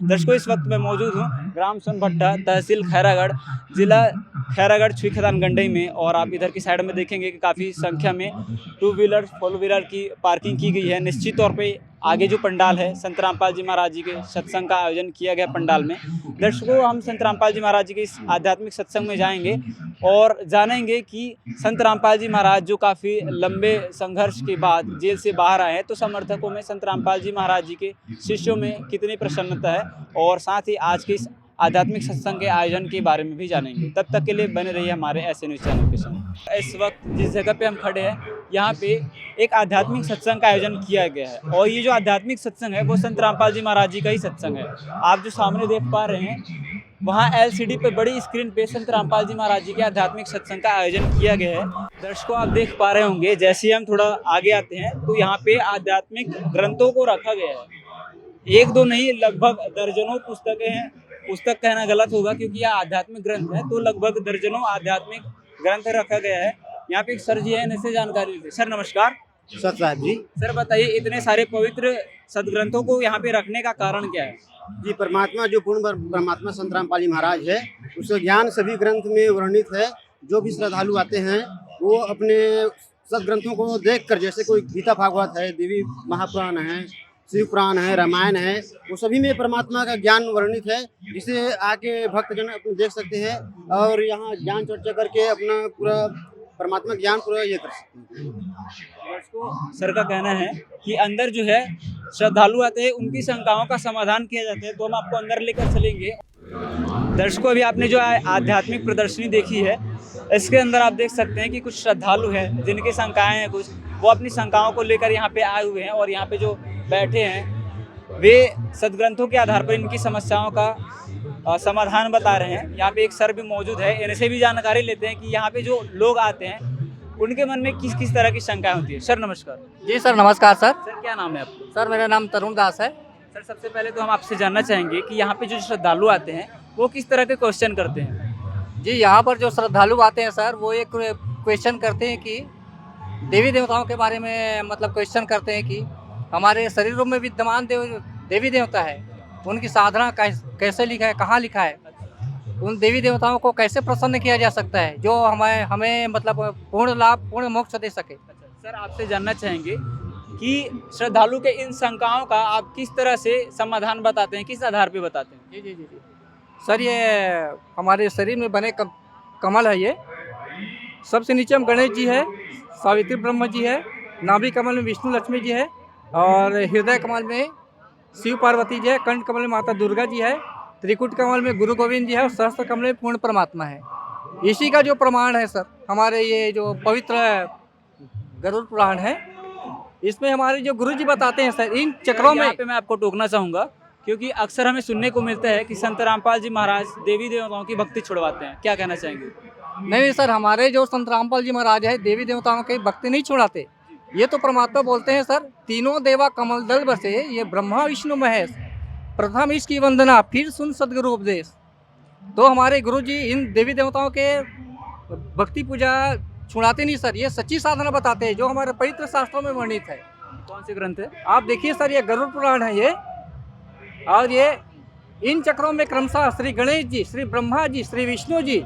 दर्शकों, इस वक्त मैं मौजूद हूँ ग्राम सोनभट्टा, तहसील खैरागढ़, जिला खैरागढ़, छुईखदान गंडई में। और आप इधर की साइड में देखेंगे कि काफ़ी संख्या में टू व्हीलर, फोर व्हीलर की पार्किंग की गई है। निश्चित तौर पे आगे जो पंडाल है, संत रामपाल जी महाराज जी के सत्संग का आयोजन किया गया पंडाल में। दर्शकों, हम संत रामपाल जी महाराज जी के इस आध्यात्मिक सत्संग में जाएंगे और जानेंगे कि संत रामपाल जी महाराज जो काफ़ी लंबे संघर्ष के बाद जेल से बाहर आए हैं, तो समर्थकों में संत रामपाल जी महाराज जी के शिष्यों में कितनी प्रसन्नता है, और साथ ही आज के इस आध्यात्मिक सत्संग के आयोजन के बारे में भी जानेंगे। तब तक के लिए बने रहिए हमारे ऐसे न्यूज़ चैनल के साथ। इस वक्त जिस जगह पे हम खड़े हैं, यहाँ पे एक आध्यात्मिक सत्संग का आयोजन किया गया है, और ये जो आध्यात्मिक सत्संग है वो संत रामपाल जी महाराज जी का ही सत्संग है। आप जो सामने देख पा रहे हैं, वहाँ LCD पे बड़ी स्क्रीन पे संत रामपाल जी महाराज जी के आध्यात्मिक सत्संग का आयोजन किया गया है। दर्शकों, आप देख पा रहे होंगे, जैसे ही हम थोड़ा आगे आते हैं तो यहाँ पे आध्यात्मिक ग्रंथों को रखा गया है। एक दो नहीं, लगभग दर्जनों पुस्तकें हैं। पुस्तक कहना गलत होगा क्योंकि यह आध्यात्मिक ग्रंथ है, तो लगभग दर्जनों आध्यात्मिक ग्रंथ रखा गया है। यहाँ पे एक सर जी है, इनसे जानकारी लेते हैं। सर नमस्कार। सत साहब जी। सर बताइए, इतने सारे पवित्र सदग्रंथों को यहाँ पे रखने का कारण क्या है? जी, परमात्मा जो पूर्ण परमात्मा संत रामपाल जी महाराज है, उसका ज्ञान सभी ग्रंथ में वर्णित है। जो भी श्रद्धालु आते हैं वो अपने सब ग्रंथों को देखकर, जैसे कोई गीता भागवत है, देवी महापुराण है, शिव पुराण है, रामायण है, वो सभी में परमात्मा का ज्ञान वर्णित है, जिसे आके भक्तजन अपने देख सकते हैं और यहाँ ज्ञान चर्चा करके अपना पूरा परमात्मा ज्ञान पूरा ये कर सकते हैं। सर का कहना है कि अंदर जो है श्रद्धालु आते हैं, उनकी शंकाओं का समाधान किया जाता है, तो हम आपको अंदर लेकर चलेंगे। दर्शकों, अभी आपने जो आध्यात्मिक प्रदर्शनी देखी है, इसके अंदर आप देख सकते हैं कि कुछ श्रद्धालु हैं जिनकी शंकाएं हैं, कुछ वो अपनी शंकाओं को लेकर यहाँ पे आए हुए हैं, और यहाँ पे जो बैठे हैं वे सदग्रंथों के आधार पर इनकी समस्याओं का समाधान बता रहे हैं। यहाँ पे एक सर भी मौजूद है, इनसे भी जानकारी लेते हैं कि यहाँ पे जो लोग आते हैं उनके मन में किस किस तरह की शंकाएं होती है। सर नमस्कार। जी सर, नमस्कार सर। सर क्या नाम है आपका? सर मेरा नाम तरुण दास है। सर सबसे पहले तो हम आपसे जानना चाहेंगे कि यहाँ पे जो श्रद्धालु आते हैं वो किस तरह के क्वेश्चन करते हैं? जी, यहाँ पर जो श्रद्धालु आते हैं सर, वो एक क्वेश्चन करते हैं कि देवी देवताओं के बारे में, मतलब क्वेश्चन करते हैं कि हमारे शरीरों में विद्यमान देवी देवता है, उनकी साधना कैसे लिखा है, कहाँ लिखा है, उन देवी देवताओं को कैसे प्रसन्न किया जा सकता है जो हमें मतलब पूर्ण लाभ, पूर्ण मोक्ष दे सके। सर आपसे जानना चाहेंगे कि श्रद्धालु के इन शंकाओं का आप किस तरह से समाधान बताते हैं, किस आधार पे बताते हैं? जी जी जी जी सर, ये हमारे शरीर में बने कमल है। ये सबसे नीचे हम गणेश जी है, सावित्री ब्रह्म जी है, नाभि कमल में विष्णु लक्ष्मी जी है, और हृदय कमल में शिव पार्वती जी है, कंठ कमल में माता दुर्गा जी है, त्रिकुट कमल में गुरु गोविंद जी है, और सहस्त्र कमल में पूर्ण परमात्मा है। इसी का जो प्रमाण है सर, हमारे ये जो पवित्र गरुड़ पुराण है, इसमें हमारे जो गुरु जी बताते हैं सर, इन चक्रों में। यहाँ पे मैं आपको टोकना चाहूँगा क्योंकि अक्सर हमें सुनने को मिलता है कि संत रामपाल जी महाराज देवी देवताओं की भक्ति छुड़वाते हैं, क्या कहना चाहेंगे? नहीं सर, हमारे जो संत रामपाल जी महाराज है देवी देवताओं की भक्ति नहीं छुड़ाते। ये तो परमात्मा बोलते हैं सर, तीनों देवा कमल दल बसे, ये ब्रह्मा विष्णु महेश, प्रथम इसकी वंदना, फिर सुन सदगुरु उपदेश। तो हमारे गुरु जी इन देवी देवताओं के भक्ति पूजा छुड़ाते नहीं सर, ये सच्ची साधना बताते हैं जो हमारे पवित्र शास्त्रों में वर्णित है। कौन से ग्रंथ है? आप देखिए सर, ये गरुड़ पुराण है ये, और ये इन चक्रों में क्रमशः श्री गणेश जी, श्री ब्रह्मा जी, श्री विष्णु जी,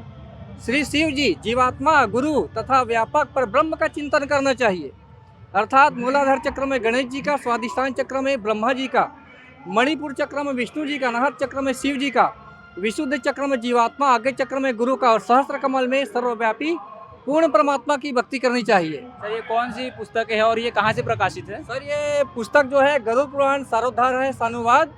श्री शिव जी, जीवात्मा, गुरु तथा व्यापक पर ब्रह्म का चिंतन करना चाहिए। अर्थात मूलाधार चक्र में गणेश जी का, स्वाधिष्ठान चक्र में ब्रह्मा जी का, मणिपुर चक्र में विष्णु जी का, नाहर चक्र में शिव जी का, विशुद्ध चक्र में जीवात्मा, आगे चक्र में गुरु का, और सहस्त्र कमल में सर्वव्यापी पूर्ण परमात्मा की भक्ति करनी चाहिए। सर ये कौन सी पुस्तक है और ये कहाँ से प्रकाशित है? सर ये पुस्तक जो है गरुड़ पुराण सारोद्धार है, सानुवाद,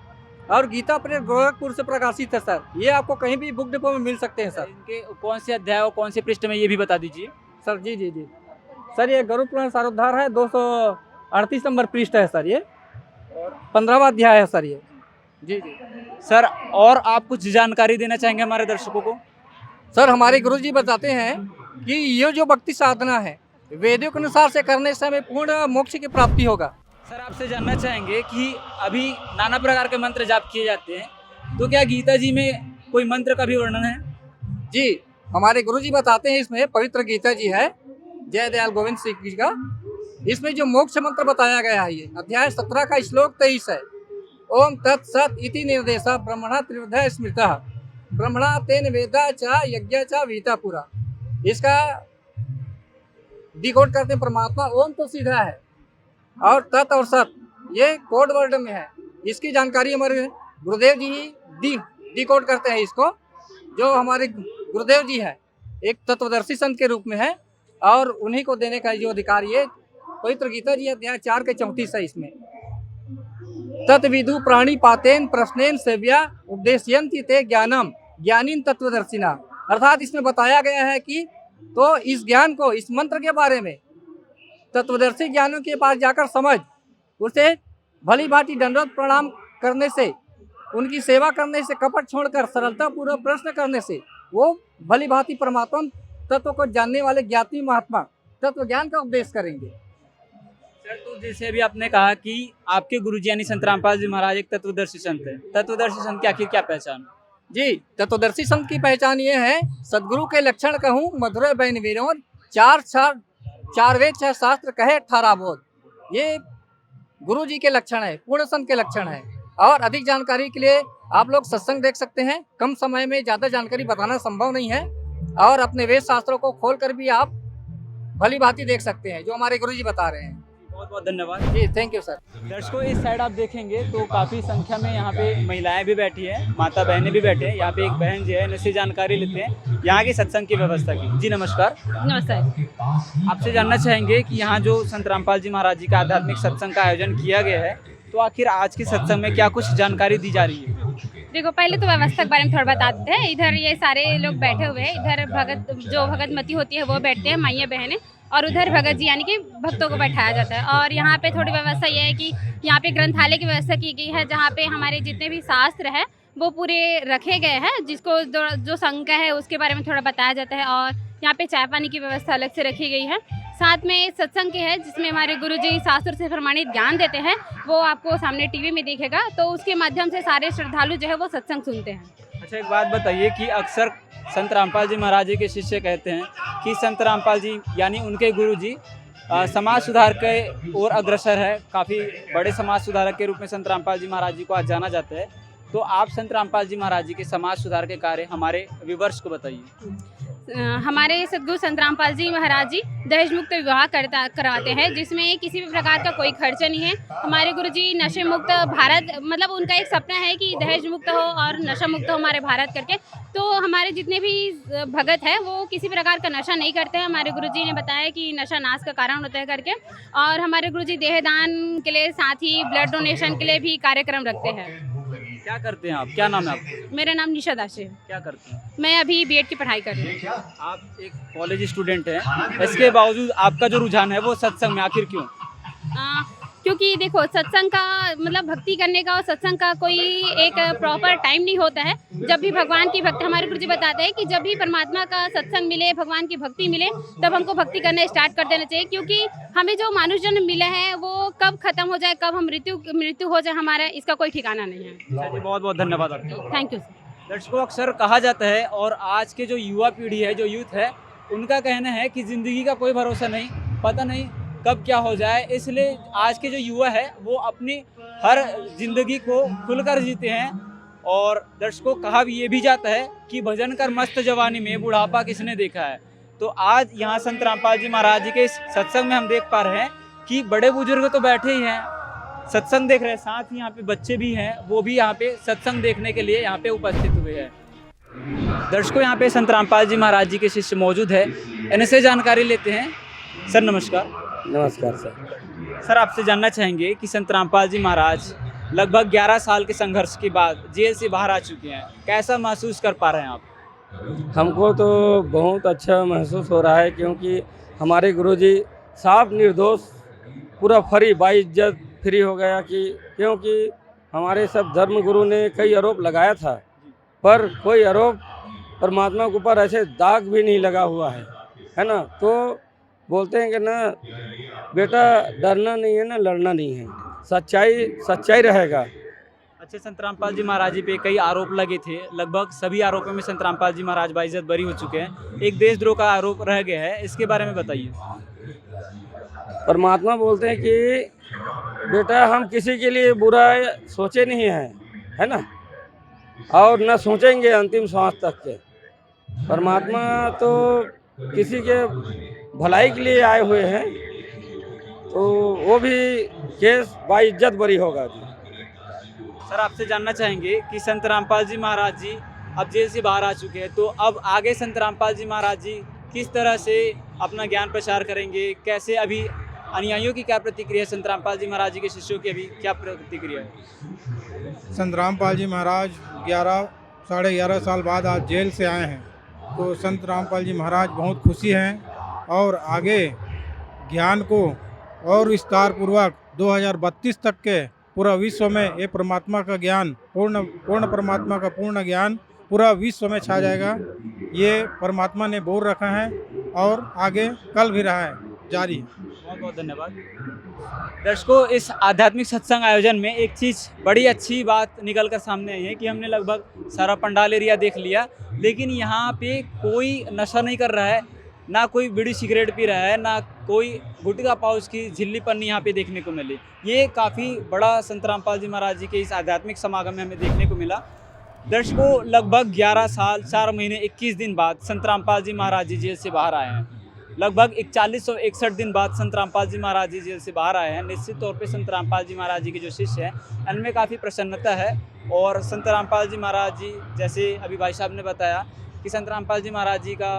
और गीता प्रेस गोरखपुर से प्रकाशित है सर। ये आपको कहीं भी बुक डिपो में मिल सकते हैं सर। इनके कौन से अध्याय और कौन से पृष्ठ में ये भी बता दीजिए सर। जी जी जी सर, ये गरुड़ पुराण सारोद्धार है, 238 नंबर पृष्ठ है सर ये, और 15वां अध्याय है सर ये। जी जी सर, और आप कुछ जानकारी देना चाहेंगे हमारे दर्शकों को? सर, हमारे गुरु जी बताते हैं कि ये जो भक्ति साधना है वेदों के अनुसार से करने से हमें पूर्ण मोक्ष की प्राप्ति होगा। सर आपसे जानना चाहेंगे कि अभी नाना प्रकार के मंत्र जाप किए जाते हैं, तो क्या गीता जी में कोई मंत्र का भी वर्णन है? जी, हमारे गुरु जी बताते हैं, इसमें पवित्र गीता जी है, जय दयाल गोविंद सिंह जी का, इसमें जो मोक्ष मंत्र बताया गया है, ये अध्याय 17 का श्लोक 23 है। ओम तत्सत इति निर्देशः ब्रह्मणा त्रिविधः स्मृतः ब्रह्मणा तेन वेदा च यज्ञ च विहिता पुरा। इसका डिकोड करते हैं परमात्मा। ओम तो सीधा है और तत् और सत ये कोड वर्ड में है। इसकी जानकारी हमारे गुरुदेव जी ही डिकोड करते हैं इसको। जो हमारे गुरुदेव जी है एक तत्वदर्शी संत के रूप में है और उन्हीं को देने का जो अधिकार ये पवित्र गीता जी अध्याय 4 के 34 है। इसमें तत्विदु प्राणी पातेन प्रश्नेन सेव्या उपदेशयन्ति ते ज्ञानम ज्ञानीन तत्वदर्शिना। अर्थात इसमें बताया गया है कि तो इस ज्ञान को, इस मंत्र के बारे में तत्वदर्शी ज्ञानों के पास जाकर समझ, उसे भली भांति दंडवत प्रणाम करने से, उनकी सेवा करने से, कपट छोड़कर सरलता पूर्वक प्रश्न करने से वो भली भांति परमात्मा तत्व को जानने वाले ज्ञाती महात्मा तत्व ज्ञान का उपदेश करेंगे। सर, तो जैसे अभी आपने कहा कि आपके गुरुजी यानी संत रामपाल जी महाराज एक तत्वदर्शी संत है। तत्वदर्शी संत की आखिर क्या पहचान? जी, तत्वदर्शी संत की पहचान ये है, सदगुरु के लक्षण कहूँ मधुर बैन विनोद, चार वेद 6 शास्त्र कहे 18 बोध। ये गुरु जी के लक्षण है, पूर्ण संत के लक्षण है। और अधिक जानकारी के लिए आप लोग सत्संग देख सकते हैं। कम समय में ज़्यादा जानकारी बताना संभव नहीं है और अपने वेद शास्त्रों को खोल कर भी आप भली भांति देख सकते हैं जो हमारे गुरु जी बता रहे हैं। बहुत बहुत धन्यवाद जी, थैंक यू सर। दर्शकों, इस साइड आप देखेंगे तो काफ़ी संख्या में यहाँ पे महिलाएं भी बैठी हैं, माता बहनें भी बैठे हैं। यहाँ पे एक बहन जो है इनसे जानकारी लेते हैं यहाँ की सत्संग की व्यवस्था की। जी नमस्कार। नमस्कार। आपसे जानना चाहेंगे कि यहाँ जो संत रामपाल जी महाराज जी का आध्यात्मिक सत्संग का आयोजन किया गया है, तो आखिर आज के सत्संग में क्या कुछ जानकारी दी जा रही है? देखो, पहले तो व्यवस्था के बारे में थोड़ा बता देते हैं। इधर ये सारे लोग बैठे हुए हैं। इधर भगतमती होती है वो बैठते हैं, माइयाँ बहनें, और उधर भगत जी यानी कि भक्तों को बैठाया जाता है। और यहाँ पे थोड़ी व्यवस्था ये है कि यहाँ पे ग्रंथालय की व्यवस्था की गई है, जहाँ पे हमारे जितने भी शास्त्र हैं वो पूरे रखे गए हैं, जिसको जो संघ है उसके बारे में थोड़ा बताया जाता है। और यहाँ पे चाय पानी की व्यवस्था अलग से रखी गई है। साथ में सत्संग के है जिसमें हमारे गुरुजी शास्त्र से प्रमाणित ज्ञान देते हैं, वो आपको सामने टीवी में दिखेगा, तो उसके माध्यम से सारे श्रद्धालु जो है वो सत्संग सुनते हैं। अच्छा, एक बात बताइए कि अक्सर संत रामपाल जी महाराज जी के शिष्य कहते हैं कि संत रामपाल जी यानी उनके गुरुजी समाज सुधार के ओर अग्रसर है। काफ़ी बड़े समाज सुधारक के रूप में संत रामपाल जी महाराज जी को आज जाना जाता है। तो आप संत रामपाल जी महाराज जी के समाज सुधार के कार्य हमारे व्यूवर्स को बताइए। हमारे सदगुरु संत रामपाल जी महाराज जी दहेज मुक्त विवाह करवाते हैं, जिसमें किसी भी प्रकार का कोई खर्चा नहीं है। हमारे गुरुजी नशे मुक्त भारत, मतलब उनका एक सपना है कि दहेज मुक्त हो और नशा मुक्त हो हमारे भारत करके। तो हमारे जितने भी भगत हैं वो किसी प्रकार का नशा नहीं करते हैं। हमारे गुरुजी ने बताया कि नशा नाश का कारण होता है करके। और हमारे गुरुजी देहदान के लिए, साथ ही ब्लड डोनेशन के लिए भी कार्यक्रम रखते हैं। क्या करते हैं आप? क्या नाम है आपका? मेरा नाम निशा दास है। क्या करते हैं? मैं अभी बीएड की पढ़ाई कर रही हूँ। आप एक कॉलेज स्टूडेंट हैं, इसके बावजूद आपका जो रुझान है वो सत्संग में, आखिर क्यों? क्योंकि देखो, सत्संग का मतलब भक्ति करने का और सत्संग का कोई एक प्रॉपर टाइम नहीं होता है। जब भी भगवान की भक्ति, हमारे गुरुजी बताते हैं कि जब भी परमात्मा का सत्संग मिले, भगवान की भक्ति मिले, तब हमको भक्ति करना स्टार्ट कर देना चाहिए। क्योंकि हमें जो मानुष जन्म मिला है वो कब खत्म हो जाए, कब हम मृत्यु हो जाए हमारा, इसका कोई ठिकाना नहीं है। चलिए, बहुत बहुत धन्यवाद आपका। Thank you. दर्शकों, अक्सर कहा जाता है और आज के जो युवा पीढ़ी है, जो यूथ है, उनका कहना है कि ज़िंदगी का कोई भरोसा नहीं, पता नहीं कब क्या हो जाए। इसलिए आज के जो युवा है वो अपनी हर जिंदगी को खुलकर जीते हैं। और दर्शकों, कहा भी ये भी जाता है कि भजन कर मस्त जवानी में बुढ़ापा किसने देखा है। तो आज यहाँ संत रामपाल जी महाराज जी के इस सत्संग में हम देख पा रहे हैं कि बड़े बुजुर्ग तो बैठे ही हैं, सत्संग देख रहे हैं, साथ ही यहाँ पे बच्चे भी हैं, वो भी यहाँ पे सत्संग देखने के लिए यहाँ पे उपस्थित हुए हैं। दर्शकों, यहाँ पे संत रामपाल जी महाराज जी के शिष्य मौजूद है, इनसे जानकारी लेते हैं। सर नमस्कार। नमस्कार सर। सर, आपसे जानना चाहेंगे कि संत रामपाल जी महाराज लगभग 11 साल के संघर्ष के बाद जेल से बाहर आ चुके हैं, कैसा महसूस कर पा रहे हैं आप? हमको तो बहुत अच्छा महसूस हो रहा है, क्योंकि हमारे गुरुजी साफ निर्दोष, पूरा फ्री, बाइज्जत फ्री हो गया। क्योंकि हमारे सब धर्म गुरु ने कई आरोप लगाया था, पर कोई आरोप परमात्मा के ऊपर ऐसे दाग भी नहीं लगा हुआ है ना। तो बोलते हैं कि ना बेटा, डरना नहीं है ना लड़ना नहीं है, सच्चाई रहेगा। अच्छा, संत रामपाल जी महाराज जी पे कई आरोप लगे थे, लगभग सभी आरोपों में संत रामपाल जी महाराज बाइज्जत बरी हो चुके हैं, एक देशद्रोह का आरोप रह गया है, इसके बारे में बताइए। परमात्मा बोलते हैं कि बेटा हम किसी के लिए बुरा सोचे नहीं हैं, है ना, और न सोचेंगे अंतिम सांस तक के। परमात्मा तो किसी के भलाई के लिए आए हुए हैं, तो वो भी केस बाइज्जत बरी होगा। सर आपसे जानना चाहेंगे कि संत रामपाल जी महाराज जी अब जेल से बाहर आ चुके हैं, तो अब आगे संत रामपाल जी महाराज जी किस तरह से अपना ज्ञान प्रचार करेंगे, कैसे अभी अनुयायियों की क्या प्रतिक्रिया है, संत रामपाल जी महाराज जी के शिष्यों की अभी क्या प्रतिक्रिया है? संत रामपाल जी महाराज 11 साढ़े 11 साल बाद आज जेल से आए हैं, तो संत रामपाल जी महाराज बहुत खुशी हैं और आगे ज्ञान को और विस्तार पूर्वक 2032 तक के पूरा विश्व में ये परमात्मा का ज्ञान पूर्ण परमात्मा का पूर्ण ज्ञान पूरा विश्व में छा जाएगा। ये परमात्मा ने बोल रखा है और आगे कल भी रहा है, जारी है। बहुत बहुत धन्यवाद। दर्शकों, इस आध्यात्मिक सत्संग आयोजन में एक चीज़ बड़ी अच्छी बात निकल कर सामने आई है कि हमने लगभग सारा पंडाल एरिया देख लिया, लेकिन यहाँ पे कोई नशा नहीं कर रहा है, ना कोई बीड़ी सिगरेट पी रहा है, ना कोई गुटखा पाउच की झिल्ली पन्नी यहाँ पे देखने को मिली। ये काफ़ी बड़ा संत रामपाल जी महाराज जी के इस आध्यात्मिक समागम में हमें देखने को मिला। दर्शकों, लगभग 11 साल 4 महीने 21 दिन बाद संत रामपाल जी महाराज जी जेल से बाहर आए हैं। लगभग 4161 दिन बाद संत रामपाल जी महाराज जी जेल से बाहर आए हैं। निश्चित तौर पे संत रामपाल जी महाराज जी के जो शिष्य हैं उनमें काफ़ी प्रसन्नता है, और संत रामपाल जी महाराज जी, जैसे अभी भाई साहब ने बताया कि संत रामपाल जी महाराज जी का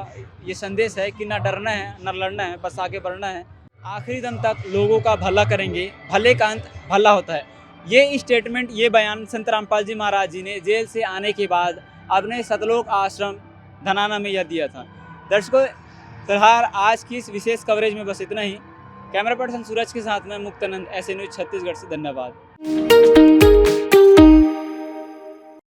ये संदेश है कि ना डरना है ना लड़ना है, बस आगे बढ़ना है, आखिरी दम तक लोगों का भला करेंगे, भले का अंत भला होता है। ये स्टेटमेंट, ये बयान संत रामपाल जी महाराज जी ने जेल से आने के बाद अपने सतलोक आश्रम धनाना में यह दिया था। दर्शकों, फिलहाल आज की इस विशेष कवरेज में बस इतना ही। कैमरा पर्सन सूरज के साथ में मुक्तानंद, ऐसे न्यूज़ छत्तीसगढ़ से। धन्यवाद।